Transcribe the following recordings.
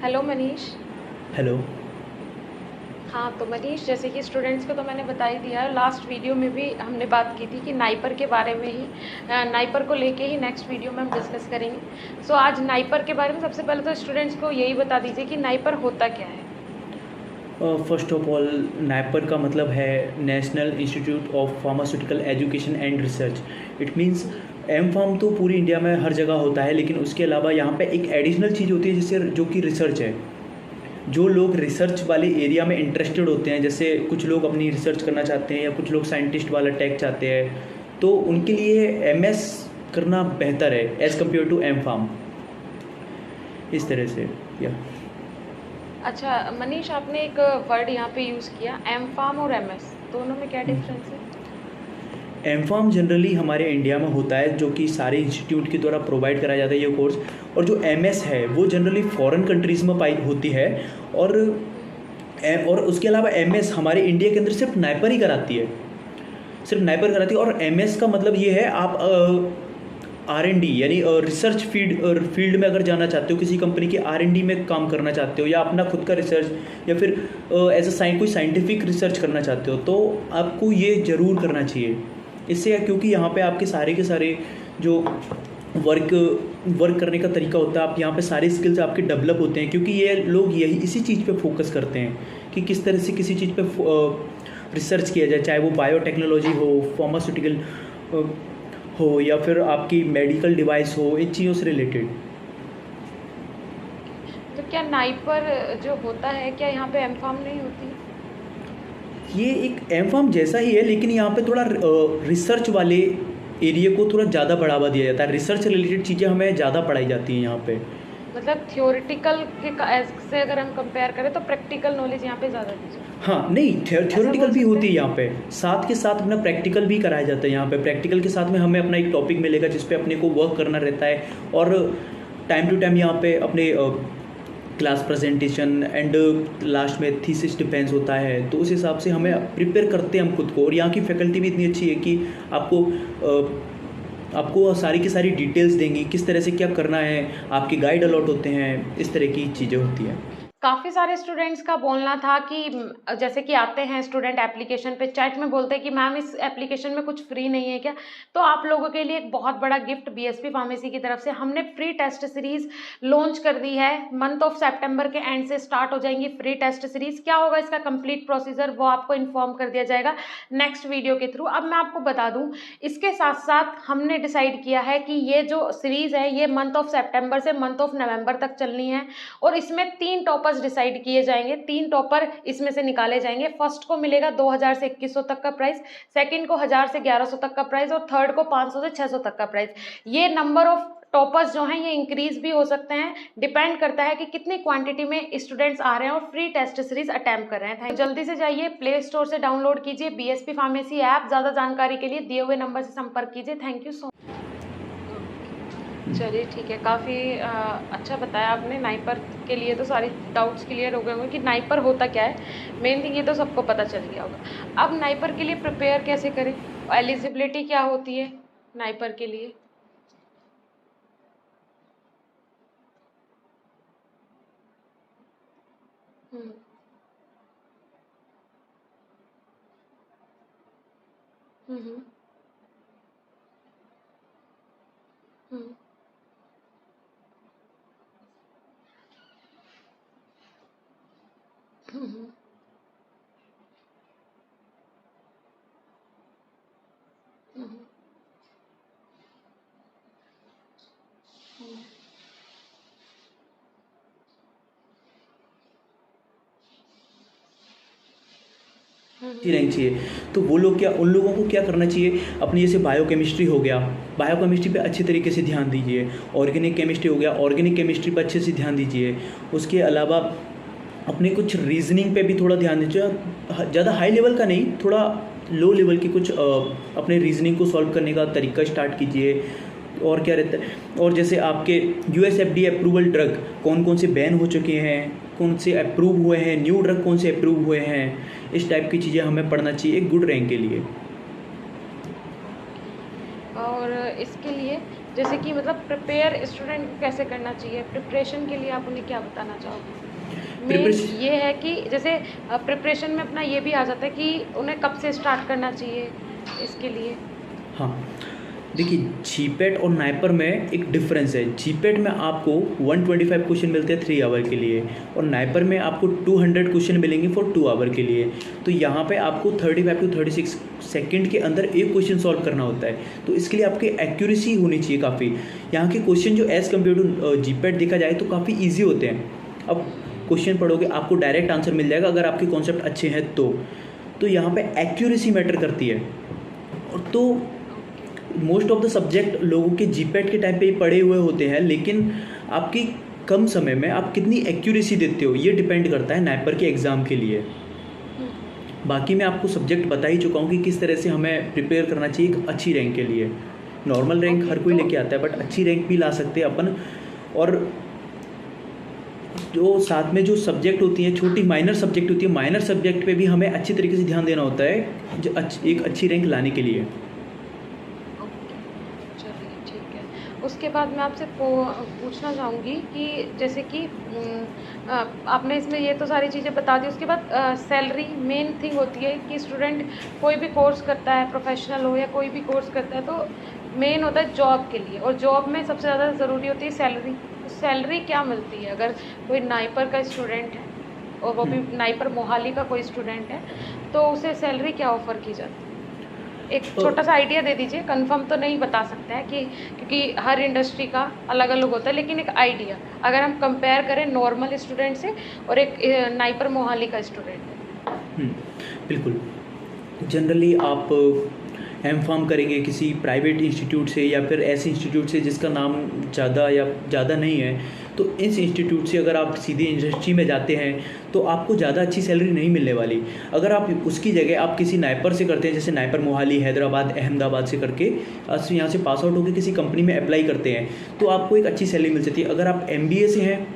Hello Manish. Hello. हाँ, तो मनीष, जैसे कि स्टूडेंट्स को तो मैंने बता ही दिया है, लास्ट वीडियो में भी हमने बात की थी कि नाइपर के बारे में ही, नाइपर को लेके ही नेक्स्ट वीडियो में हम डिस्कस करेंगे। सो आज नाइपर के बारे में सबसे पहले तो स्टूडेंट्स को यही बता दीजिए कि नाइपर होता क्या है। फर्स्ट ऑफ ऑल, नाइपर का मतलब है National Institute of Pharmaceutical Education and Research. It means M Pharm तो पूरी इंडिया में हर जगह होता है, लेकिन उसके अलावा यहाँ पे एक एडिशनल चीज़ होती है जिससे जो कि रिसर्च है। जो लोग रिसर्च वाले एरिया में इंटरेस्टेड होते हैं, जैसे कुछ लोग अपनी रिसर्च करना चाहते हैं या कुछ लोग साइंटिस्ट वाला टैग चाहते हैं, तो उनके लिए एमएस करना बेहतर है as compare to M Pharm. इस तरह से या अच्छा मनीष, आपने एक वर्ड यहाँ पे यूज़ किया, एम फार्म और एमएस, दोनों में क्या डिफरेंस है? एम फार्म जनरली हमारे इंडिया में होता है, जो कि सारे इंस्टीट्यूट के द्वारा प्रोवाइड कराया जाता है ये कोर्स। और जो एम एस है वो जनरली फॉरेन कंट्रीज़ में पाई होती है। और उसके अलावा एम एस हमारे इंडिया के अंदर सिर्फ नाइपर ही कराती है, सिर्फ नाइपर कराती है। और एम एस का मतलब ये है, आप R&D यानी रिसर्च फील्ड में अगर जाना चाहते हो, किसी कंपनी की R&D में काम करना चाहते हो, या अपना खुद का रिसर्च, या फिर एज अ कोई साइंटिफिक रिसर्च करना चाहते हो, तो आपको ये ज़रूर करना चाहिए। इससे क्योंकि यहाँ पे आपके सारे के सारे जो वर्क करने का तरीका होता है, आप यहाँ पे सारे स्किल्स आपके डेवलप होते हैं, क्योंकि ये लोग यही इसी चीज़ पे फोकस करते हैं कि किस तरह से किसी चीज़ पे रिसर्च किया जाए, चाहे वो बायोटेक्नोलॉजी हो, फार्मास्यूटिकल हो, या फिर आपकी मेडिकल डिवाइस हो, इन चीज़ों से रिलेटेड। तो क्या नाइपर जो होता है, क्या यहाँ पे एम फार्म नहीं होती? ये एक एम फार्म जैसा ही है, लेकिन यहाँ पे थोड़ा रिसर्च वाले एरिया को थोड़ा ज़्यादा बढ़ावा दिया जाता है। रिसर्च रिलेटेड चीज़ें हमें ज़्यादा पढ़ाई जाती हैं यहाँ पे। मतलब थियोरिटिकल के से अगर हम कंपेयर करें तो प्रैक्टिकल नॉलेज यहाँ पे ज़्यादा दी जाती है। हाँ, नहीं, थ्योरेटिकल बोल भी सकते होती है हैं? यहाँ पे, साथ के साथ अपना प्रैक्टिकल भी कराया जाता है यहाँ पे। प्रैक्टिकल के साथ में हमें अपना एक टॉपिक मिलेगा जिस पे अपने को वर्क करना रहता है, और टाइम टू टाइम यहाँ पे अपने क्लास प्रेजेंटेशन एंड लास्ट में थीसिस डिफेंस होता है। तो उस हिसाब से हमें प्रिपेयर करते हैं हम खुद को। और यहाँ की फैकल्टी भी इतनी अच्छी है कि आपको सारी की सारी डिटेल्स देंगी, किस तरह से क्या करना है, आपके गाइड अलॉट होते हैं, इस तरह की चीज़ें होती हैं। काफ़ी सारे स्टूडेंट्स का बोलना था कि जैसे कि आते हैं स्टूडेंट एप्लीकेशन पे, चैट में बोलते हैं कि मैम इस एप्लीकेशन में कुछ फ्री नहीं है क्या? तो आप लोगों के लिए एक बहुत बड़ा गिफ्ट बीएसपी फार्मेसी की तरफ से हमने फ्री टेस्ट सीरीज लॉन्च कर दी है। मंथ ऑफ सितंबर के एंड से स्टार्ट हो जाएंगी फ्री टेस्ट सीरीज। क्या होगा इसका कंप्लीट प्रोसीजर, वो आपको इन्फॉर्म कर दिया जाएगा नेक्स्ट वीडियो के थ्रू। अब मैं आपको बता दूं, इसके साथ साथ हमने डिसाइड किया है कि ये जो सीरीज है ये मंथ ऑफ सितंबर से मंथ ऑफ नवंबर तक चलनी है, और इसमें 3 टॉपर्स डिसाइड किए जाएंगे। 3 टॉपर इसमें से निकाले जाएंगे। फर्स्ट को मिलेगा 2000 से 2100 तक का प्राइस, सेकंड को 1000 से 1100 तक का प्राइस, और थर्ड को 500 से 600 तक का प्राइस। ये नंबर ऑफ टॉपर्स जो हैं ये इंक्रीज भी हो सकते हैं, डिपेंड करता है कि कितनी क्वांटिटी में स्टूडेंट्स आ रहे हैं और फ्री टेस्ट सीरीज अटेम्प्ट कर रहे हैं। जल्दी से जाइए प्ले स्टोर से डाउनलोड कीजिए बीएसपी फार्मेसी ऐप। ज्यादा जानकारी के लिए दिए हुए नंबर से संपर्क कीजिए। Thank you so much. चलिए ठीक है, काफ़ी अच्छा बताया आपने। नाइपर के लिए तो सारी डाउट्स क्लियर हो गए होंगे कि नाइपर होता क्या है। मेन थिंग ये तो सबको पता चल गया होगा। अब नाइपर के लिए प्रिपेयर कैसे करें, एलिजिबिलिटी क्या होती है नाइपर के लिए? हम्म हम्म हम्म हम्म हम्म अच्छी रैंक चाहिए, तो वो लोग क्या, उन लोगों को क्या करना चाहिए, अपनी जैसे बायोकेमिस्ट्री हो गया, बायोकेमिस्ट्री पे अच्छे तरीके से ध्यान दीजिए। ऑर्गेनिक केमिस्ट्री हो गया, ऑर्गेनिक केमिस्ट्री पे अच्छे से ध्यान दीजिए। उसके अलावा अपने कुछ रीजनिंग पे भी थोड़ा ध्यान दीजिए। ज़्यादा हाई लेवल का नहीं, थोड़ा लो लेवल की कुछ अपने रीजनिंग को सॉल्व करने का तरीका स्टार्ट कीजिए। और क्या रहता है, और जैसे आपके USFDA अप्रूवल ड्रग कौन कौन से बैन हो चुके हैं, कौन से अप्रूव हुए हैं, न्यू ड्रग कौन से अप्रूव हुए हैं, इस टाइप की चीज़ें हमें पढ़ना चाहिए एक गुड रैंक के लिए। और इसके लिए जैसे कि मतलब प्रिपेयर स्टूडेंट को कैसे करना चाहिए, प्रिपरेशन के लिए आप उन्हें क्या बताना चाहोगे? Main preparation. ये है कि जैसे प्रिपरेशन में अपना ये भी आ जाता है कि उन्हें कब से स्टार्ट करना चाहिए इसके लिए। हाँ, देखिए जीपेट और नाइपर में एक डिफरेंस है। जीपेट में आपको 125 क्वेश्चन मिलते हैं 3 आवर के लिए, और नाइपर में आपको 200 क्वेश्चन मिलेंगे फॉर 2 आवर के लिए। तो यहाँ पे आपको 35 टू 36 सेकंड के अंदर एक क्वेश्चन सॉल्व करना होता है। तो इसके लिए आपकी एक्यूरेसी होनी चाहिए काफ़ी। यहाँ के क्वेश्चन जो एज़ कम्पेयर टू जीपेट देखा जाए तो काफ़ी ईजी होते हैं। अब क्वेश्चन पढ़ोगे आपको डायरेक्ट आंसर मिल जाएगा अगर आपके कॉन्सेप्ट अच्छे हैं तो यहाँ पे एक्यूरेसी मैटर करती है। और तो मोस्ट ऑफ द सब्जेक्ट लोगों के जीपेट के टाइम पे ही पढ़े हुए होते हैं, लेकिन आपकी कम समय में आप कितनी एक्यूरेसी देते हो ये डिपेंड करता है नाइपर के एग्ज़ाम के लिए। बाकी मैं आपको सब्जेक्ट बता ही चुका हूँ कि किस तरह से हमें प्रिपेयर करना चाहिए एक अच्छी रैंक के लिए। नॉर्मल रैंक हर कोई लेके आता है, बट अच्छी रैंक भी ला सकते हैं अपन। और जो साथ में जो सब्जेक्ट होती हैं, छोटी माइनर सब्जेक्ट होती है, माइनर सब्जेक्ट पे भी हमें अच्छी तरीके से ध्यान देना होता है जो एक अच्छी रैंक लाने के लिए। चलिए ठीक है। उसके बाद मैं आपसे पूछना चाहूँगी कि जैसे कि आपने इसमें ये तो सारी चीज़ें बता दी, उसके बाद सैलरी मेन थिंग होती है कि स्टूडेंट कोई भी कोर्स करता है, प्रोफेशनल हो या कोई भी कोर्स करता है, तो मेन होता है जॉब के लिए, और जॉब में सबसे ज़्यादा ज़रूरी होती है सैलरी। तो सैलरी क्या मिलती है अगर कोई नाइपर का स्टूडेंट है और वो भी नाइपर मोहाली का कोई स्टूडेंट है, तो उसे सैलरी क्या ऑफ़र की जाती है? एक छोटा सा आइडिया दे दीजिए, कंफर्म तो नहीं बता सकते हैं कि क्योंकि हर इंडस्ट्री का अलग अलग होता है, लेकिन एक आइडिया अगर हम कंपेयर करें नॉर्मल स्टूडेंट से और एक नाइपर मोहाली का स्टूडेंट। बिल्कुल। जनरली आप एम.फार्म करेंगे किसी प्राइवेट इंस्टीट्यूट से या फिर ऐसे इंस्टीट्यूट से जिसका नाम ज़्यादा नहीं है, तो इस इंस्टीट्यूट से अगर आप सीधे इंडस्ट्री में जाते हैं तो आपको ज़्यादा अच्छी सैलरी नहीं मिलने वाली। अगर आप उसकी जगह आप किसी नाइपर से करते हैं, जैसे नाइपर मोहाली, हैदराबाद, अहमदाबाद से करके यहाँ से पास आउट होकर किसी कंपनी में अप्लाई करते हैं, तो आपको एक अच्छी सैलरी मिल सकती है। अगर आप MBA से हैं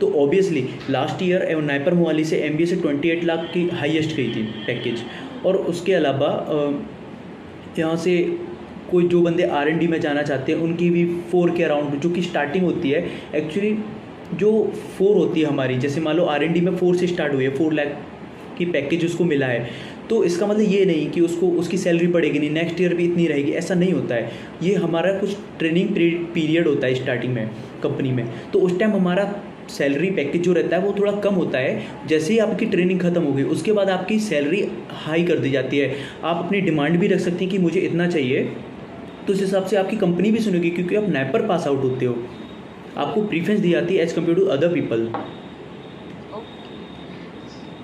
तो obviously last year NIPER Mohali से MBA से 28 लाख की हाईएस्ट गई थी पैकेज। और उसके अलावा यहाँ से कोई जो बंदे R&D में जाना चाहते हैं उनकी भी 4 के अराउंड जो कि स्टार्टिंग होती है। एक्चुअली जो 4 होती है हमारी, जैसे मान लो R&D में 4 से स्टार्ट हुई है, 4 लाख की पैकेज उसको मिला है, तो इसका मतलब ये नहीं कि उसको उसकी सैलरी बढ़ेगी नहीं, नेक्स्ट ईयर भी इतनी रहेगी, ऐसा नहीं होता है। ये हमारा कुछ ट्रेनिंग पीरियड होता है स्टार्टिंग में कंपनी में, तो उस टाइम हमारा सैलरी पैकेज जो रहता है वो थोड़ा कम होता है। जैसे ही आपकी ट्रेनिंग खत्म हो गई उसके बाद आपकी सैलरी हाई कर दी जाती है। आप अपनी डिमांड भी रख सकते हैं कि मुझे इतना चाहिए, तो उस हिसाब से आपकी कंपनी भी सुनेगी, क्योंकि आप नाइपर पास आउट होते हो, आपको प्रीफरेंस दी जाती है as compare to other people.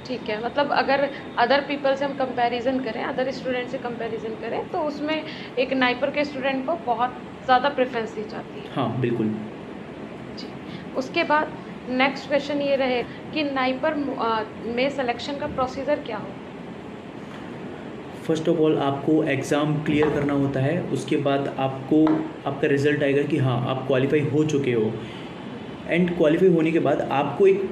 ठीक है, मतलब अगर अदर पीपल से हम कंपैरिजन करें, अदर स्टूडेंट से कंपैरिजन करें, तो उसमें एक नाइपर के स्टूडेंट को बहुत ज़्यादा प्रेफरेंस दी जाती है। हाँ बिल्कुल जी। उसके बाद नेक्स्ट क्वेश्चन ये रहे कि नाइपर में सिलेक्शन का प्रोसीजर क्या हो? फर्स्ट ऑफ ऑल आपको एग्ज़ाम क्लियर करना होता है, उसके बाद आपको आपका रिज़ल्ट आएगा कि हाँ आप क्वालिफाई हो चुके हो। एंड क्वालिफाई होने के बाद आपको एक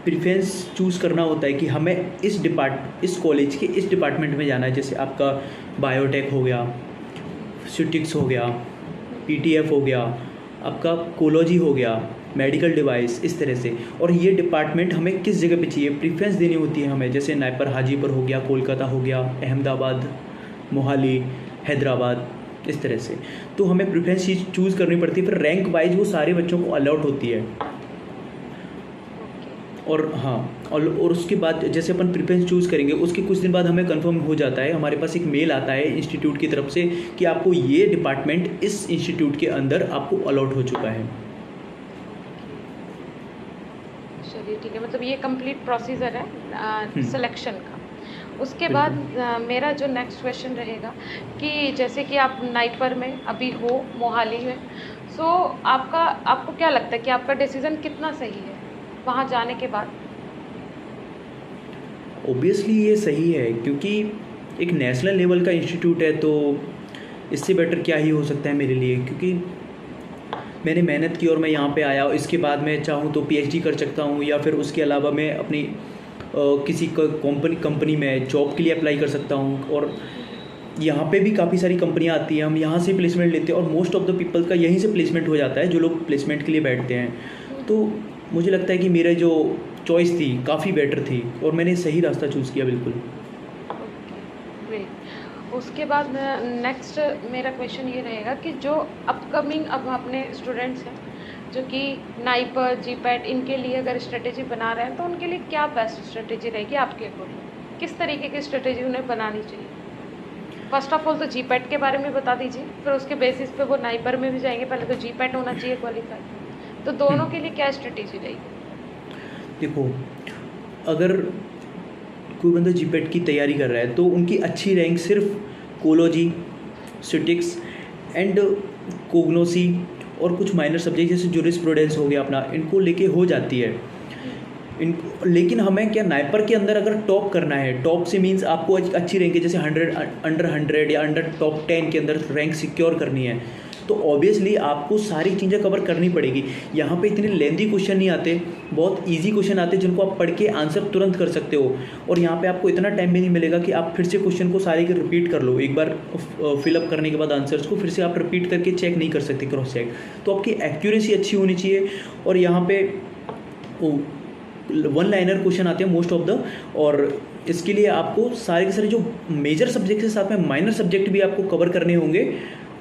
प्रेफरेंस चूज़ करना होता है कि हमें इस कॉलेज के इस डिपार्टमेंट में जाना है। जैसे आपका बायोटेक हो गया, सिटिक्स हो गया, ETF हो गया, आपका कोलॉजी हो गया, मेडिकल डिवाइस, इस तरह से। और ये डिपार्टमेंट हमें किस जगह पे चाहिए, प्रेफरेंस देनी होती है हमें। जैसे नाइपर हाजीपुर हो गया, कोलकाता हो गया, अहमदाबाद, मोहाली, हैदराबाद, इस तरह से। तो हमें प्रेफरेंस चीज़ चूज़ करनी पड़ती है, फिर रैंक वाइज वो सारे बच्चों को अलॉट होती है। और हाँ, और उसके बाद जैसे अपन प्रेफरेंस चूज़ करेंगे उसके कुछ दिन बाद हमें कंफर्म हो जाता है, हमारे पास एक मेल आता है इंस्टीट्यूट की तरफ से कि आपको ये डिपार्टमेंट इस इंस्टीट्यूट के अंदर आपको अलॉट हो चुका है। चलिए ठीक है, मतलब ये कंप्लीट प्रोसीजर है सिलेक्शन का। उसके बाद मेरा जो नेक्स्ट क्वेश्चन रहेगा कि जैसे कि आप नाइपर में अभी हो मोहाली में, सो आपको क्या लगता है कि आपका डिसीज़न कितना सही है वहाँ जाने के बाद? ऑब्वियसली ये सही है, क्योंकि एक नेशनल लेवल का इंस्टीट्यूट है, तो इससे बेटर क्या ही हो सकता है मेरे लिए। क्योंकि मैंने मेहनत की और मैं यहाँ पे आया, इसके बाद मैं चाहूँ तो PhD कर सकता हूँ, या फिर उसके अलावा मैं अपनी किसी कंपनी में जॉब के लिए अप्लाई कर सकता हूँ। और यहाँ पे भी काफ़ी सारी कंपनियाँ आती हैं, हम यहाँ से प्लेसमेंट लेते हैं और मोस्ट ऑफ द पीपल का यहीं से प्लेसमेंट हो जाता है जो लोग प्लेसमेंट के लिए बैठते हैं। तो मुझे लगता है कि मेरा जो चॉइस थी काफ़ी बेटर थी और मैंने सही रास्ता चूज़ किया बिल्कुल। ग्रेट। उसके बाद नेक्स्ट मेरा क्वेश्चन ये रहेगा कि जो अपकमिंग अब अपने स्टूडेंट्स हैं जो कि नाइपर जीपैट इनके लिए अगर स्ट्रेटेजी बना रहे हैं तो उनके लिए क्या बेस्ट स्ट्रेटेजी रहेगी आपके अकॉर्डिंग? किस तरीके की स्ट्रेटेजी उन्हें बनानी चाहिए? फर्स्ट ऑफ ऑल तो जीपैट के बारे में बता दीजिए, फिर उसके बेसिस पे वो नाइपर में भी जाएंगे। पहले तो जीपैट होना चाहिए क्वालिफाई, तो दोनों के लिए क्या स्ट्रेटेजी रहेगी? देखो, अगर कोई बंदा जीपैट की तैयारी कर रहा है तो उनकी अच्छी रैंक सिर्फ कोलोजी, स्टैटिक्स एंड कोग्नोसी और कुछ माइनर सब्जेक्ट जैसे जूरिस्प्रूडेंस हो गया अपना, इनको लेके हो जाती है। लेकिन हमें क्या नाइपर के अंदर अगर टॉप करना है, टॉप से मीन्स आपको अच्छी रैंक है, जैसे 100 अंडर 100 या अंडर टॉप 10 के अंदर रैंक सिक्योर करनी है, तो ऑब्वियसली आपको सारी चीज़ें कवर करनी पड़ेगी। यहाँ पे इतने लेंदी क्वेश्चन नहीं आते, बहुत इजी क्वेश्चन आते जिनको आप पढ़ के आंसर तुरंत कर सकते हो। और यहाँ पे आपको इतना टाइम भी नहीं मिलेगा कि आप फिर से क्वेश्चन को सारे के रिपीट कर लो। एक बार फिलअप करने के बाद आंसर्स को फिर से आप रिपीट करके चेक नहीं कर सकते, क्रॉस चेक। तो आपकी एक्यूरेसी अच्छी होनी चाहिए। और यहाँ पे वन लाइनर क्वेश्चन आते हैं मोस्ट ऑफ द, और इसके लिए आपको सारे के सारे जो मेजर सब्जेक्ट के साथ में माइनर सब्जेक्ट भी आपको कवर करने होंगे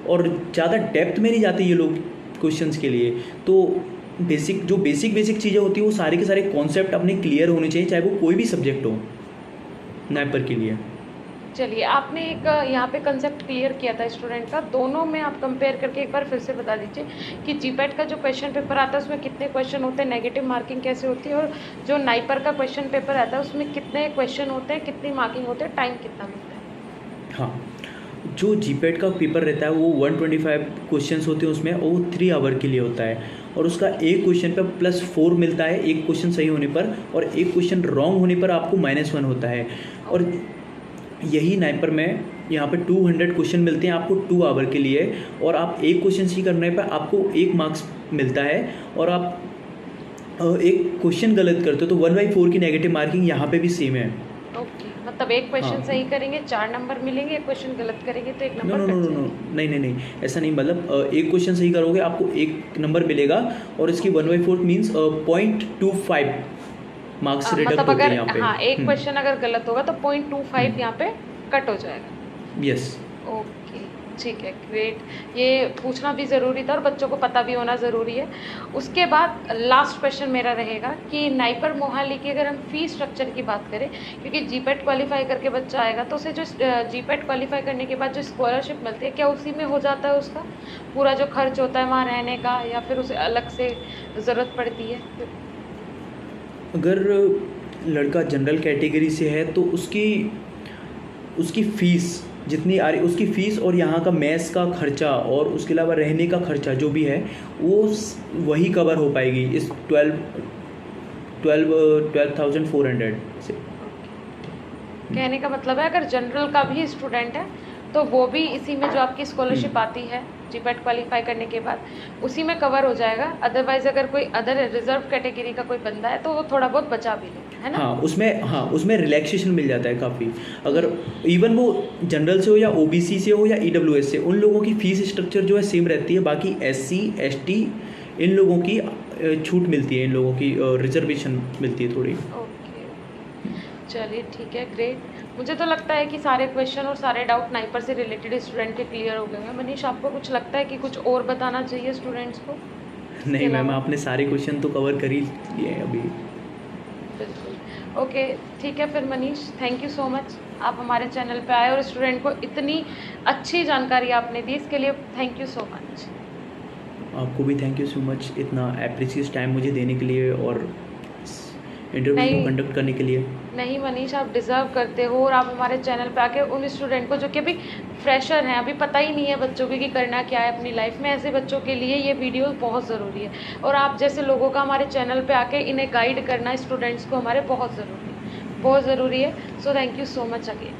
और ज़्यादा डेप्थ में नहीं जाते ये लोग क्वेश्चंस के लिए। तो बेसिक चीज़ें होती हैं वो सारे के सारे कॉन्सेप्ट अपने क्लियर होने चाहिए, चाहे वो कोई भी सब्जेक्ट हो नाइपर के लिए। चलिए, आपने एक यहाँ पे कंसेप्ट क्लियर किया था स्टूडेंट का, दोनों में आप कंपेयर करके एक बार फिर से बता दीजिए कि जीपैट का जो क्वेश्चन पेपर आता है उसमें कितने क्वेश्चन होते हैं, नेगेटिव मार्किंग कैसे होती है, और जो नाइपर का क्वेश्चन पेपर आता है उसमें कितने क्वेश्चन होते हैं, कितनी मार्किंग होते हैं, टाइम कितना मिलता है? हाँ, जो जीपैट का पेपर रहता है वो 125 क्वेश्चंस होते हैं उसमें, वो 3 आवर के लिए होता है और उसका एक क्वेश्चन पर +4 मिलता है, एक क्वेश्चन सही होने पर, और एक क्वेश्चन रॉन्ग होने पर आपको -1 होता है। और यही नाइपर में यहाँ पे 200 क्वेश्चन मिलते हैं आपको 2 आवर के लिए, और आप एक क्वेश्चन सी करने पर आपको 1 मार्क्स मिलता है। और आप एक क्वेश्चन गलत करते हो तो 1/4 की नेगेटिव मार्किंग यहाँ पे भी सेम है। ओके, मतलब एक क्वेश्चन हाँ। सही करेंगे 4 नंबर मिलेंगे, एक क्वेश्चन गलत करेंगे तो 1 no number no no cut no जाएगा। नहीं, ऐसा नहीं। मतलब एक क्वेश्चन सही करोगे आपको 1 नंबर मिलेगा और इसकी 1/4 मीन्स 0.25 मार्क्स रिडक्ट मतलब होते हैं अगर यहाँ पे। हाँ, एक क्वेश्चन अगर गलत होगा तो 0.25 यहाँ पे कट हो जाएगा। यस। ओके, ठीक है, ग्रेट। ये पूछना भी ज़रूरी था और बच्चों को पता भी होना ज़रूरी है। उसके बाद लास्ट क्वेश्चन मेरा रहेगा कि नाइपर मोहाली की अगर हम फीस स्ट्रक्चर की बात करें, क्योंकि जीपैट क्वालिफाई करके बच्चा आएगा तो उसे जो जीपैट क्वालिफाई करने के बाद जो स्कॉलरशिप मिलती है, क्या उसी में हो जाता है उसका पूरा जो खर्च होता है वहाँ रहने का, या फिर उसे अलग से ज़रूरत पड़ती है? अगर लड़का जनरल कैटेगरी से है तो उसकी फ़ीस जितनी आ रही, उसकी फ़ीस और यहाँ का मेस का खर्चा और उसके अलावा रहने का खर्चा जो भी है वो वही कवर हो पाएगी इस 12,400 से। कहने का मतलब है अगर जनरल का भी स्टूडेंट है तो वो भी इसी में जो आपकी स्कॉलरशिप आती है जीपैट क्वालिफाई करने के बाद उसी में कवर हो जाएगा। अदरवाइज अगर कोई अदर रिजर्व कैटेगरी का कोई बंदा है तो वो थोड़ा बहुत बचा भी ले, है ना? उसमें रिलैक्सेशन मिल जाता है काफ़ी। अगर इवन वो जनरल से हो या ओबीसी से हो या ईडब्ल्यूएस से, उन लोगों की फ़ीस स्ट्रक्चर जो है सेम रहती है। बाकी एससी एसटी इन लोगों की छूट मिलती है, इन लोगों की रिजर्वेशन मिलती है थोड़ी। ओके, चलिए ठीक है, ग्रेट। मुझे तो लगता है कि सारे क्वेश्चन और सारे डाउट नाइपर से रिलेटेड स्टूडेंट के क्लियर हो गए हैं। मनीष, आपको कुछ लगता है कि कुछ और बताना चाहिए स्टूडेंट्स को? नहीं मैम, आपने सारे क्वेश्चन तो कवर कर ही लिए हैं अभी। बिल्कुल, ओके, ठीक है। फिर Manish, thank you so much, आप हमारे चैनल पे आए और स्टूडेंट को इतनी अच्छी जानकारी आपने दी, इसके लिए थैंक यू सो मच। आपको भी थैंक यू सो मच, इतना एप्रिशिएट टाइम मुझे देने के लिए और इंटरव्यू को कंडक्ट करने के लिए। नहीं मनीष, आप डिज़र्व करते हो और आप हमारे चैनल पे आके उन स्टूडेंट को जो कि अभी फ्रेशर हैं, अभी पता ही नहीं है बच्चों को कि करना क्या है अपनी लाइफ में, ऐसे बच्चों के लिए ये वीडियो बहुत ज़रूरी है। और आप जैसे लोगों का हमारे चैनल पे आके इन्हें गाइड करना स्टूडेंट्स को हमारे बहुत ज़रूरी है। So thank you so much again.